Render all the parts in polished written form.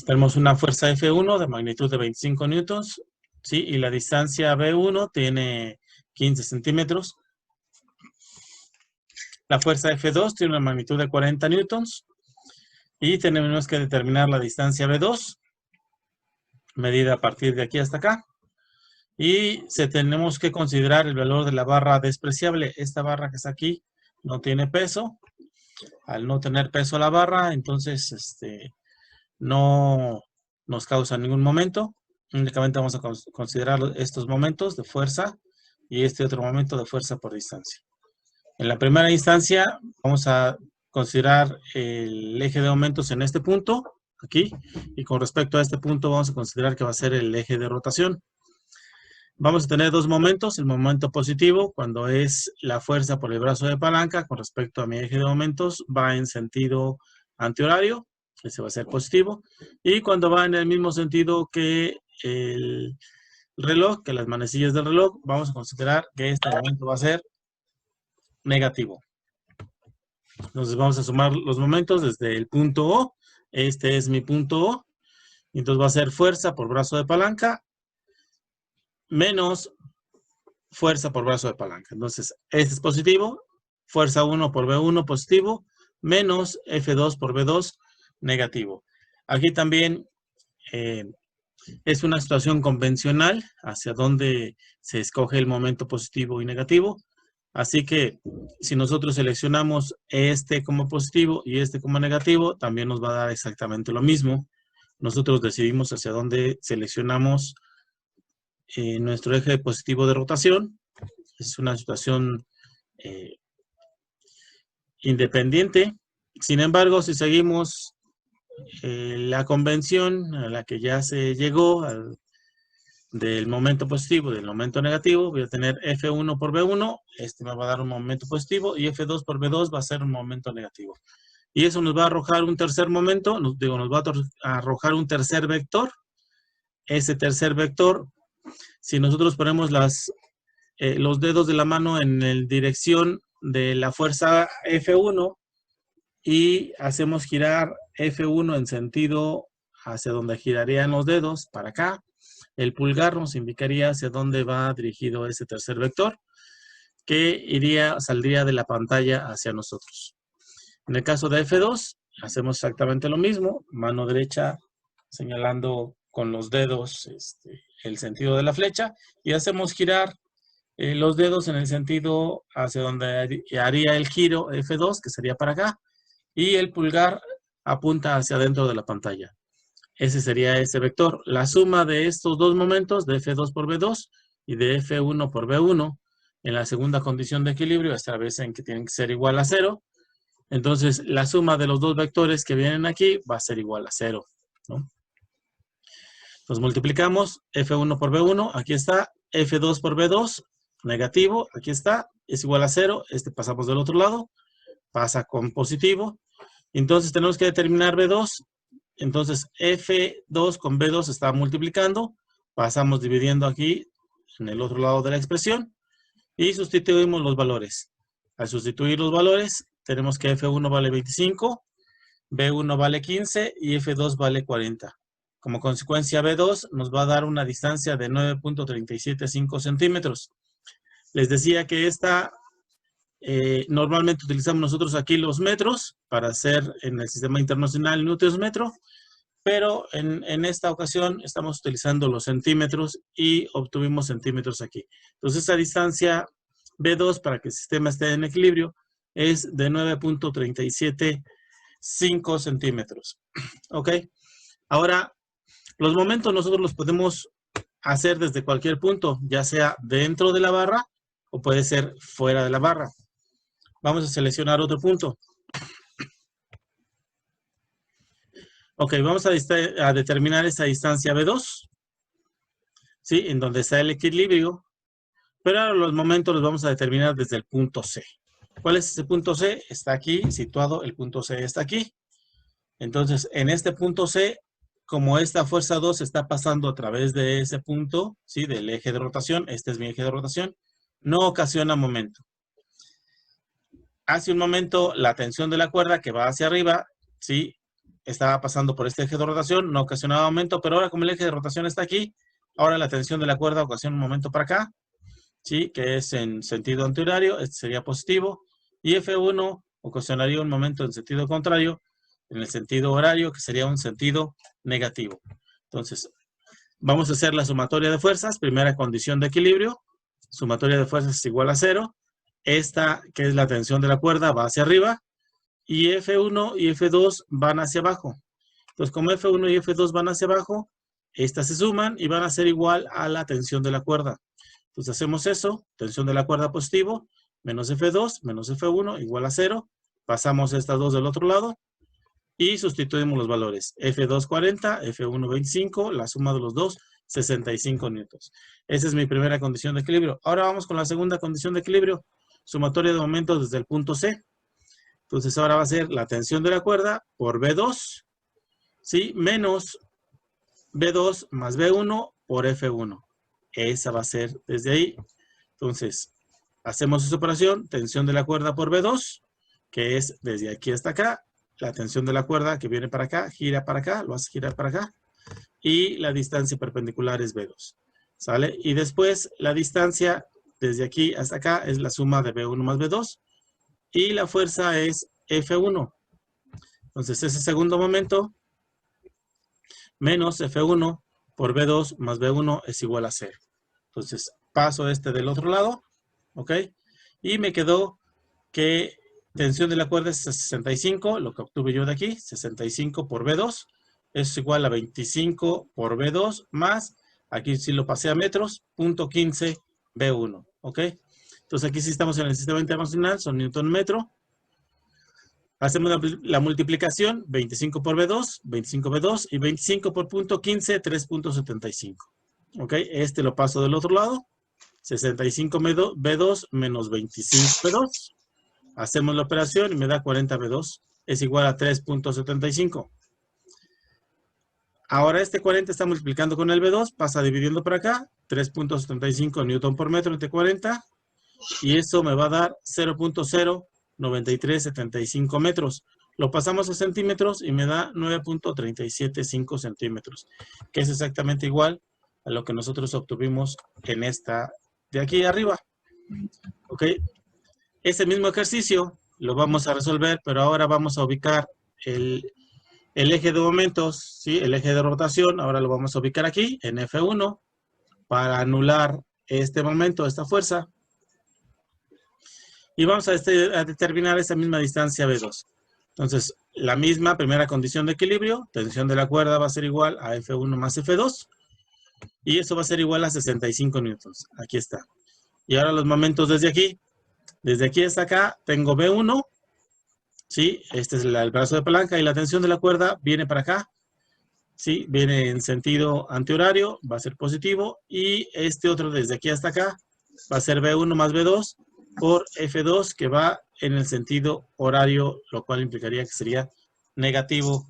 Tenemos una fuerza F1 de magnitud de 25 newtons, ¿sí? Y la distancia B1 tiene 15 centímetros. La fuerza F2 tiene una magnitud de 40 newtons. Y tenemos que determinar la distancia B2, medida a partir de aquí hasta acá. Y tenemos que considerar el valor de la barra despreciable. Esta barra que está aquí no tiene peso. Al no tener peso la barra, entonces no nos causa ningún momento. Únicamente vamos a considerar estos momentos de fuerza y este otro momento de fuerza por distancia. En la primera instancia vamos a considerar el eje de aumentos en este punto, aquí, y con respecto a este punto vamos a considerar que va a ser el eje de rotación. Vamos a tener dos momentos, el momento positivo, cuando es la fuerza por el brazo de palanca con respecto a mi eje de aumentos, va en sentido antihorario, ese va a ser positivo, y cuando va en el mismo sentido que el reloj, que las manecillas del reloj, vamos a considerar que este momento va a ser negativo. Entonces vamos a sumar los momentos desde el punto O, este es mi punto O, entonces va a ser fuerza por brazo de palanca menos fuerza por brazo de palanca. Entonces, este es positivo, fuerza 1 por B1 positivo, menos F2 por B2 negativo. Aquí también es una situación convencional hacia donde se escoge el momento positivo y negativo. Así que si nosotros seleccionamos este como positivo y este como negativo, también nos va a dar exactamente lo mismo. Nosotros decidimos hacia dónde seleccionamos nuestro eje positivo de rotación. Es una situación independiente. Sin embargo, si seguimos la convención a la que ya se llegó del momento positivo y del momento negativo, voy a tener F1 por B1, este me va a dar un momento positivo, y F2 por B2 va a ser un momento negativo. Y eso nos va a arrojar un tercer momento, nos va a arrojar un tercer vector. Ese tercer vector, si nosotros ponemos los dedos de la mano en la dirección de la fuerza F1 y hacemos girar F1 en sentido hacia donde girarían los dedos, para acá, el pulgar nos indicaría hacia dónde va dirigido ese tercer vector, que saldría de la pantalla hacia nosotros. En el caso de F2, hacemos exactamente lo mismo, mano derecha señalando con los dedos el sentido de la flecha, y hacemos girar los dedos en el sentido hacia donde haría el giro F2, que sería para acá, y el pulgar apunta hacia adentro de la pantalla. Ese sería ese vector. La suma de estos dos momentos, de F2 por B2 y de F1 por B1, en la segunda condición de equilibrio, esta vez en que tienen que ser igual a 0. Entonces, la suma de los dos vectores que vienen aquí va a ser igual a 0, ¿no? Entonces, multiplicamos F1 por B1, aquí está, F2 por B2, negativo, aquí está, es igual a 0, pasamos del otro lado, pasa con positivo. Entonces, tenemos que determinar B2. Entonces, F2 con B2 está multiplicando, pasamos dividiendo aquí en el otro lado de la expresión y sustituimos los valores. Al sustituir los valores, tenemos que F1 vale 25, B1 vale 15 y F2 vale 40. Como consecuencia, B2 nos va a dar una distancia de 9.375 centímetros. Les decía que normalmente utilizamos nosotros aquí los metros para hacer en el sistema internacional newtons metro, pero en esta ocasión estamos utilizando los centímetros y obtuvimos centímetros aquí. Entonces, esa distancia B2 para que el sistema esté en equilibrio es de 9.375 centímetros. ¿Ok? Ahora, los momentos nosotros los podemos hacer desde cualquier punto, ya sea dentro de la barra o puede ser fuera de la barra. Vamos a seleccionar otro punto. Ok, vamos a determinar esa distancia B2, ¿sí? En donde está el equilibrio, pero ahora los momentos los vamos a determinar desde el punto C. ¿Cuál es ese punto C? Está aquí, situado, el punto C está aquí. Entonces, en este punto C, como esta fuerza 2 está pasando a través de ese punto, ¿sí? Del eje de rotación, este es mi eje de rotación, no ocasiona momento. Hace un momento, la tensión de la cuerda que va hacia arriba, ¿sí? estaba pasando por este eje de rotación, no ocasionaba aumento, pero ahora como el eje de rotación está aquí, ahora la tensión de la cuerda ocasiona un momento para acá, ¿sí? Que es en sentido antihorario, este sería positivo, y F1 ocasionaría un momento en sentido contrario, en el sentido horario, que sería un sentido negativo. Entonces, vamos a hacer la sumatoria de fuerzas, primera condición de equilibrio, sumatoria de fuerzas es igual a 0, esta, que es la tensión de la cuerda, va hacia arriba, y F1 y F2 van hacia abajo. Entonces, como F1 y F2 van hacia abajo, estas se suman y van a ser igual a la tensión de la cuerda. Entonces, hacemos eso, tensión de la cuerda positivo, menos F2, menos F1, igual a 0. Pasamos estas dos del otro lado y sustituimos los valores. F2 40, F1 25, la suma de los dos, 65 newtons. Esa es mi primera condición de equilibrio. Ahora vamos con la segunda condición de equilibrio, sumatoria de momentos desde el punto C. Entonces ahora va a ser la tensión de la cuerda por B2, ¿sí? Menos B2 más B1 por F1. Esa va a ser desde ahí. Entonces, hacemos esa operación, tensión de la cuerda por B2, que es desde aquí hasta acá. La tensión de la cuerda que viene para acá, gira para acá, lo hace girar para acá. Y la distancia perpendicular es B2. ¿Sale? Y después la distancia desde aquí hasta acá es la suma de B1 más B2. Y la fuerza es F1. Entonces, ese segundo momento menos F1 por B2 más B1 es igual a 0. Entonces, paso este del otro lado, ¿ok? Y me quedó que tensión de la cuerda es 65, lo que obtuve yo de aquí, 65 por B2, es igual a 25 por B2 más, aquí sí lo pasé a metros, punto 15 B1, ¿ok? Entonces, aquí sí estamos en el sistema internacional, son newton metro. Hacemos la multiplicación, 25 por B2, 25 B2 y 25 por punto 15, 3.75. ¿Ok? Este lo paso del otro lado. 65 B2 menos 25 B2. Hacemos la operación y me da 40 B2. Es igual a 3.75. Ahora este 40 está multiplicando con el B2, pasa dividiendo por acá. 3.75 newton por metro entre 40. Y eso me va a dar 0.09375 metros. Lo pasamos a centímetros y me da 9.375 centímetros, que es exactamente igual a lo que nosotros obtuvimos en esta de aquí arriba. ¿Ok? Ese mismo ejercicio lo vamos a resolver, pero ahora vamos a ubicar el eje de momentos, ¿sí? El eje de rotación, ahora lo vamos a ubicar aquí, en F1, para anular este momento, esta fuerza. Y vamos a determinar esa misma distancia B2. Entonces, la misma primera condición de equilibrio, tensión de la cuerda va a ser igual a F1 más F2. Y eso va a ser igual a 65 newtons. Aquí está. Y ahora los momentos desde aquí. Desde aquí hasta acá tengo B1. ¿Sí? Este es el brazo de palanca y la tensión de la cuerda viene para acá. ¿Sí? Viene en sentido antihorario, va a ser positivo. Y este otro desde aquí hasta acá va a ser B1 más B2 por F2, que va en el sentido horario, lo cual implicaría que sería negativo.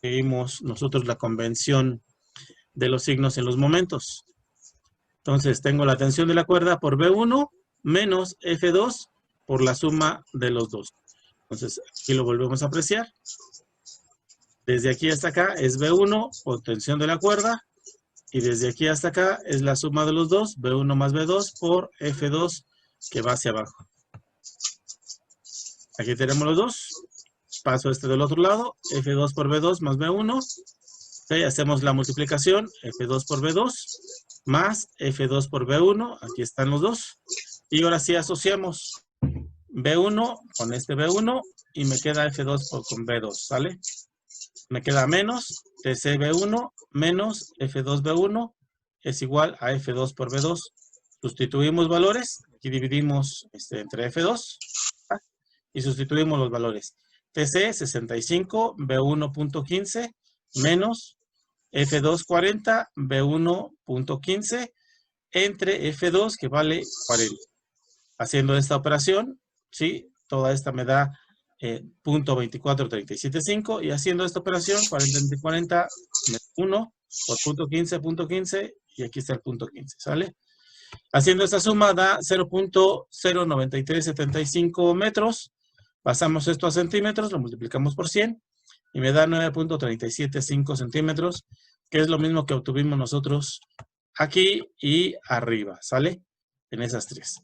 Vimos nosotros la convención de los signos en los momentos. Entonces, tengo la tensión de la cuerda por B1 menos F2 por la suma de los dos. Entonces, aquí lo volvemos a apreciar. Desde aquí hasta acá es B1 por tensión de la cuerda. Y desde aquí hasta acá es la suma de los dos, B1 más B2 por F2 que va hacia abajo. Aquí tenemos los dos. Paso este del otro lado, F2 por B2 más B1. Okay, hacemos la multiplicación, F2 por B2 más F2 por B1. Aquí están los dos. Y ahora sí asociamos B1 con este B1 y me queda F2 con B2, ¿sale? Me queda menos TC B1 menos F2 B1 es igual a F2 por B2. Sustituimos valores, aquí dividimos entre F2 y sustituimos los valores. TC 65 B1.15 menos F2 40 B1.15 entre F2 que vale 40. Haciendo esta operación, ¿sí? Toda esta me da .24375 y haciendo esta operación 40 entre 40 1 por .15 y aquí está el .15, ¿sale? Haciendo esta suma da 0.09375 metros. Pasamos esto a centímetros, lo multiplicamos por 100 y me da 9.375 centímetros, que es lo mismo que obtuvimos nosotros aquí y arriba, ¿sale? En esas tres.